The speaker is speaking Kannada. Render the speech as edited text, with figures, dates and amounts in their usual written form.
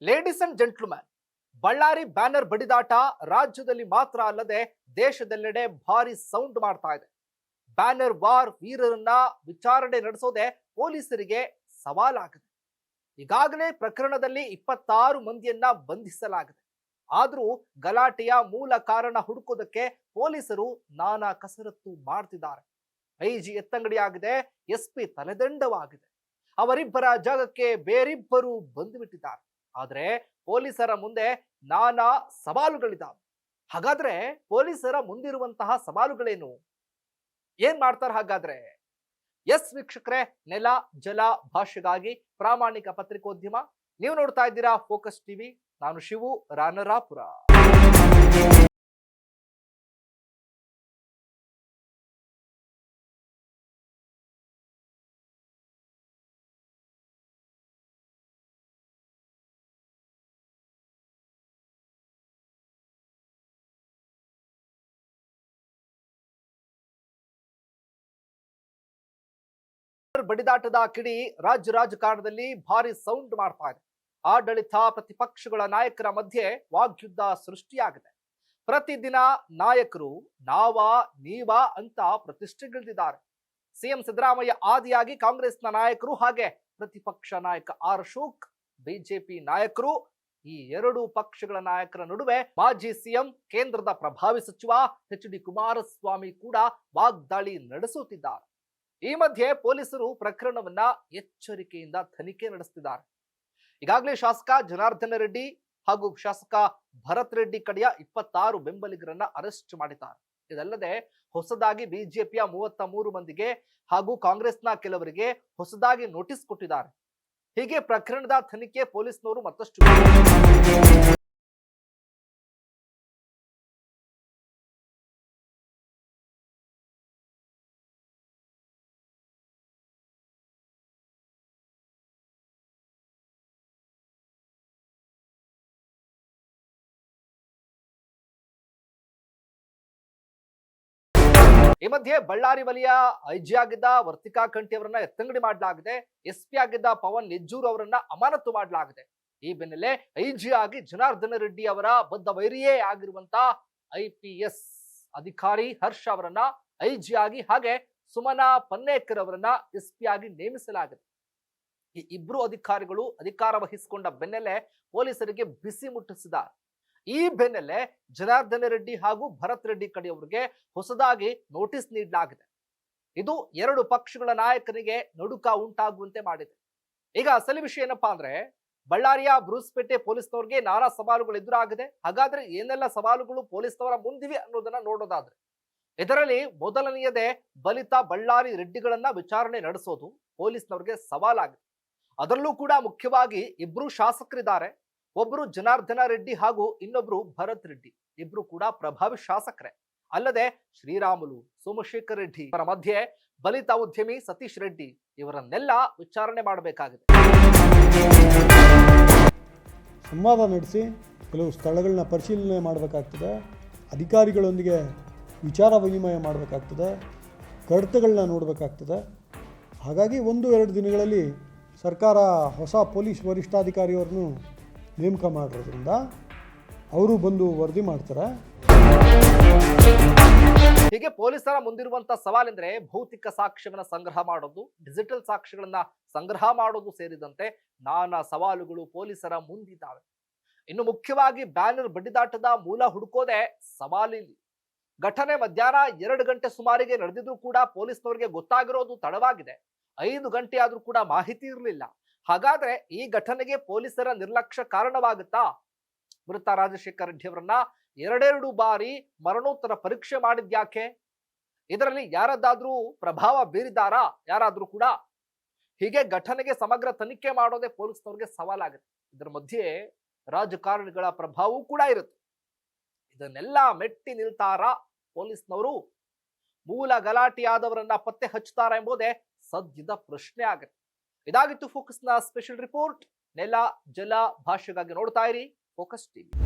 Ladies and gentlemen, Bellary banner ಬಡಿದಾಟ ರಾಜ್ಯದಲ್ಲಿ ಮಾತ್ರ ಅಲ್ಲದೆ ದೇಶದೆಲ್ಲೆಡೆ ಭಾರಿ ಸೌಂಡ್ ಮಾಡ್ತಾ ಇದೆ. ಬ್ಯಾನರ್ ವಾರ್ ವೀರರನ್ನ ವಿಚಾರಣೆ ನಡೆಸೋದೆ ಪೊಲೀಸರಿಗೆ ಸವಾಲಾಗಿದೆ. ಈಗಾಗಲೇ ಪ್ರಕರಣದಲ್ಲಿ 26 ಮಂದಿಯನ್ನ ಬಂಧಿಸಲಾಗಿದೆ. ಆದ್ರೂ ಗಲಾಟೆಯ ಮೂಲ ಕಾರಣ ಹುಡುಕೋದಕ್ಕೆ ಪೊಲೀಸರು ನಾನಾ ಕಸರತ್ತು ಮಾಡ್ತಿದ್ದಾರೆ. ಐಜಿ ಎತ್ತಂಗಡಿ ಆಗಿದೆ, ಎಸ್ಪಿ ತಲೆದಂಡವಾಗಿದೆ. ಅವರಿಬ್ಬರ ಜಾಗಕ್ಕೆ ಬೇರಿಬ್ಬರು ಬಂದು ಬಿಟ್ಟಿದ್ದಾರೆ. ಆದ್ರೆ ಪೊಲೀಸರ ಮುಂದೆ ನಾನಾ ಸವಾಲುಗಳಿದ್ದಾವೆ. ಹಾಗಾದ್ರೆ ಪೊಲೀಸರ ಮುಂದಿರುವಂತಹ ಸವಾಲುಗಳೇನು? ಏನ್ ಮಾಡ್ತಾರೆ ಹಾಗಾದ್ರೆ? ಎಸ್ ವೀಕ್ಷಕರೇ, ನೆಲ ಜಲ ಭಾಷೆಗಾಗಿ ಪ್ರಾಮಾಣಿಕ ಪತ್ರಿಕೋದ್ಯಮ. ನೀವು ನೋಡ್ತಾ ಇದ್ದೀರಾ ಫೋಕಸ್ ಟಿವಿ. ನಾನು ಶಿವು ರಾನರಾಪುರ. ಬಡಿದಾಟದ ಕಿಡಿ ರಾಜ್ಯ ರಾಜಕಾರಣದಲ್ಲಿ ಭಾರಿ ಸೌಂಡ್ ಮಾಡ್ತಾ ಇದೆ. ಆಡಳಿತ ಪ್ರತಿಪಕ್ಷಗಳ ನಾಯಕರ ಮಧ್ಯೆ ವಾಗ್ಯುದ್ಧ ಸೃಷ್ಟಿಯಾಗಿದೆ. ಪ್ರತಿದಿನ ನಾಯಕರು ನಾವಾ ನೀವಾ ಅಂತ ಪ್ರತಿಷ್ಠೆಗಿಳಿದಿದ್ದಾರೆ. ಸಿಎಂ ಸಿದ್ದರಾಮಯ್ಯ ಆದಿಯಾಗಿ ಕಾಂಗ್ರೆಸ್ನ ನಾಯಕರು ಹಾಗೆ ಪ್ರತಿಪಕ್ಷ ನಾಯಕ ಆರ್ ಅಶೋಕ್, ಬಿಜೆಪಿ ನಾಯಕರು, ಈ ಎರಡು ಪಕ್ಷಗಳ ನಾಯಕರ ನಡುವೆ ಮಾಜಿ ಸಿಎಂ ಕೇಂದ್ರದ ಪ್ರಭಾವಿ ಸಚಿವ ಎಚ್ ಡಿ ಕುಮಾರಸ್ವಾಮಿ ಕೂಡ ವಾಗ್ದಾಳಿ ನಡೆಸುತ್ತಿದ್ದಾರೆ. ಈ ಮಧ್ಯೆ ಪೊಲೀಸರು ಪ್ರಕರಣವನ್ನ ಎಚ್ಚರಿಕೆಯಿಂದ ತನಿಖೆ ನಡೆಸುತ್ತಿದ್ದಾರೆ. ಈಗಾಗಲೇ ಶಾಸಕ ಜನಾರ್ದನ ರೆಡ್ಡಿ ಹಾಗೂ ಶಾಸಕ ಭರತ್ ರೆಡ್ಡಿ ಕಡೆಯ 26 ಬೆಂಬಲಿಗರನ್ನ ಅರೆಸ್ಟ್ ಮಾಡಿದ್ದಾರೆ. ಇದಲ್ಲದೆ ಹೊಸದಾಗಿ ಬಿಜೆಪಿಯ 33 ಮಂದಿಗೆ ಹಾಗೂ ಕಾಂಗ್ರೆಸ್ನ ಕೆಲವರಿಗೆ ಹೊಸದಾಗಿ ನೋಟಿಸ್ ಕೊಟ್ಟಿದ್ದಾರೆ. ಹೀಗೆ ಪ್ರಕರಣದ ತನಿಖೆ ಪೊಲೀಸ್ನವರು ಮತ್ತಷ್ಟು ಈ ಮಧ್ಯೆ ಬಳ್ಳಾರಿ ವಲಯ ಐಜಿ ಆಗಿದ್ದ ವರ್ತಿಕಾ ಕಂಠಿ ಅವರನ್ನ ಎತ್ತಂಗಡಿ ಮಾಡಲಾಗಿದೆ. ಎಸ್ಪಿ ಆಗಿದ್ದ ಪವನ್ ನಿಜ್ಜೂರ್ ಅವರನ್ನ ಅಮಾನತು ಮಾಡಲಾಗಿದೆ. ಈ ಬೆನ್ನಲ್ಲೇ ಐಜಿ ಆಗಿ ಜನಾರ್ದನ ರೆಡ್ಡಿ ಅವರ ಬದ್ಧ ವೈರಿಯೇ ಆಗಿರುವಂತ IPS ಅಧಿಕಾರಿ ಹರ್ಷ ಅವರನ್ನ ಐಜಿ ಆಗಿ ಹಾಗೆ ಸುಮನಾ ಪನ್ನೇಕರ್ ಅವರನ್ನ ಎಸ್ಪಿ ಆಗಿ ನೇಮಿಸಲಾಗಿದೆ. ಈ ಇಬ್ರು ಅಧಿಕಾರಿಗಳು ಅಧಿಕಾರ ವಹಿಸಿಕೊಂಡ ಬೆನ್ನಲ್ಲೇ ಪೊಲೀಸರಿಗೆ ಬಿಸಿ ಮುಟ್ಟಿಸಿದ್ದಾರೆ. ಈ ಬೆನ್ನಲ್ಲೇ ಜನಾರ್ದನ ರೆಡ್ಡಿ ಹಾಗೂ ಭರತ್ ರೆಡ್ಡಿ ಕಡೆಯವರಿಗೆ ಹೊಸದಾಗಿ ನೋಟಿಸ್ ನೀಡಲಾಗಿದೆ. ಇದು ಎರಡು ಪಕ್ಷಗಳ ನಾಯಕನಿಗೆ ನಡುಕ ಉಂಟಾಗುವಂತೆ ಮಾಡಿದೆ. ಈಗ ಅಸಲಿ ವಿಷಯ ಏನಪ್ಪಾ ಅಂದ್ರೆ, ಬಳ್ಳಾರಿಯ ಬ್ರೂಸ್ಪೇಟೆ ಪೊಲೀಸ್ನವ್ರಿಗೆ ನಾನಾ ಸವಾಲುಗಳು ಎದುರಾಗಿದೆ. ಹಾಗಾದ್ರೆ ಏನೆಲ್ಲ ಸವಾಲುಗಳು ಪೊಲೀಸ್ನವರ ಮುಂದಿವೆ ಅನ್ನೋದನ್ನ ನೋಡೋದಾದ್ರೆ, ಇದರಲ್ಲಿ ಮೊದಲನೆಯದೇ ಬಲಿತ ಬಳ್ಳಾರಿ ರೆಡ್ಡಿಗಳನ್ನ ವಿಚಾರಣೆ ನಡೆಸೋದು ಪೊಲೀಸ್ನವ್ರಿಗೆ ಸವಾಲಾಗಿದೆ. ಅದರಲ್ಲೂ ಕೂಡ ಮುಖ್ಯವಾಗಿ ಇಬ್ರು ಶಾಸಕರಿದ್ದಾರೆ. ಒಬ್ರು ಜನಾರ್ದನ ರೆಡ್ಡಿ ಹಾಗೂ ಇನ್ನೊಬ್ರು ಭರತ್ ರೆಡ್ಡಿ. ಇಬ್ರು ಕೂಡ ಪ್ರಭಾವಿ ಶಾಸಕರೇ. ಅಲ್ಲದೆ ಶ್ರೀರಾಮುಲು, ಸೋಮಶೇಖರ್ ರೆಡ್ಡಿ ಅವರ ಮಧ್ಯೆ ಬಲಿತ ಉದ್ಯಮಿ ಸತೀಶ್ ರೆಡ್ಡಿ ಇವರನ್ನೆಲ್ಲ ವಿಚಾರಣೆ ಮಾಡಬೇಕಾಗಿದೆ. ಸಂವಾದ ನಡೆಸಿ ಕೆಲವು ಸ್ಥಳಗಳನ್ನ ಪರಿಶೀಲನೆ ಮಾಡಬೇಕಾಗ್ತದೆ. ಅಧಿಕಾರಿಗಳೊಂದಿಗೆ ವಿಚಾರ ವಿನಿಮಯ ಮಾಡಬೇಕಾಗ್ತದೆ. ಕಡತಗಳನ್ನ ನೋಡಬೇಕಾಗ್ತದೆ. ಹಾಗಾಗಿ 1-2 ದಿನಗಳಲ್ಲಿ ಸರ್ಕಾರ ಹೊಸ ಪೊಲೀಸ್ ವರಿಷ್ಠಾಧಿಕಾರಿಯವ್ರನ್ನು ನೇಮಕ ಮಾಡಿರೋದ್ರಿಂದ ಅವರು ಬಂದು ವರದಿ ಮಾಡ್ತಾರೆ. ಹೀಗೆ ಪೊಲೀಸರ ಮುಂದಿರುವಂತಹ ಸವಾಲೆಂದ್ರೆ ಭೌತಿಕ ಸಾಕ್ಷ್ಯವನ್ನ ಸಂಗ್ರಹ ಮಾಡೋದು, ಡಿಜಿಟಲ್ ಸಾಕ್ಷ್ಯಗಳನ್ನ ಸಂಗ್ರಹ ಮಾಡೋದು ಸೇರಿದಂತೆ ನಾನಾ ಸವಾಲುಗಳು ಪೊಲೀಸರ ಮುಂದಿದ್ದಾವೆ. ಇನ್ನು ಮುಖ್ಯವಾಗಿ ಬ್ಯಾನರ್ ಬಡಿದಾಟದ ಮೂಲ ಹುಡುಕೋದೆ ಸವಾಲಿಲ್ಲಿ. ಘಟನೆ ಮಧ್ಯಾಹ್ನ 2 ಗಂಟೆ ಸುಮಾರಿಗೆ ನಡೆದಿದ್ರು ಕೂಡ ಪೊಲೀಸ್ನವರಿಗೆ ಗೊತ್ತಾಗಿರೋದು ತಡವಾಗಿದೆ. 5 ಗಂಟೆ ಆದ್ರೂ ಕೂಡ ಮಾಹಿತಿ ಇರಲಿಲ್ಲ. ಹಾಗಾದ್ರೆ ಈ ಘಟನೆಗೆ ಪೊಲೀಸರ ನಿರ್ಲಕ್ಷ್ಯ ಕಾರಣವಾಗುತ್ತಾ? ಮೃತ ರಾಜಶೇಖರ್ ರೆಡ್ಡಿ ಅವರನ್ನ 2 ಬಾರಿ ಮರಣೋತ್ತರ ಪರೀಕ್ಷೆ ಮಾಡಿದ್ಯಾಕೆ? ಇದರಲ್ಲಿ ಯಾರದ್ದಾದ್ರೂ ಪ್ರಭಾವ ಬೀರಿದಾರಾ ಯಾರಾದ್ರೂ ಕೂಡ? ಹೀಗೆ ಘಟನೆಗೆ ಸಮಗ್ರ ತನಿಖೆ ಮಾಡೋದೇ ಪೊಲೀಸ್ನವ್ರಿಗೆ ಸವಾಲಾಗುತ್ತೆ. ಇದರ ಮಧ್ಯೆ ರಾಜಕಾರಣಿಗಳ ಪ್ರಭಾವವೂ ಕೂಡ ಇರುತ್ತೆ. ಇದನ್ನೆಲ್ಲ ಮೆಟ್ಟಿ ನಿಲ್ತಾರಾ ಪೊಲೀಸ್ನವರು? ಮೂಲ ಗಲಾಟೆಯಾದವರನ್ನ ಪತ್ತೆ ಹಚ್ಚುತ್ತಾರಾ ಎಂಬುದೇ ಸದ್ಯದ ಪ್ರಶ್ನೆ ಆಗುತ್ತೆ. ಇದಾಗಿತ್ತು ಫೋಕಸ್ನ ಸ್ಪೆಷಲ್ ರಿಪೋರ್ಟ್. ನೆಲ ಜಲ ಭಾಷೆಗಾಗಿ ನೋಡ್ತಾ ಇರಿ ಫೋಕಸ್ ಟಿವಿ.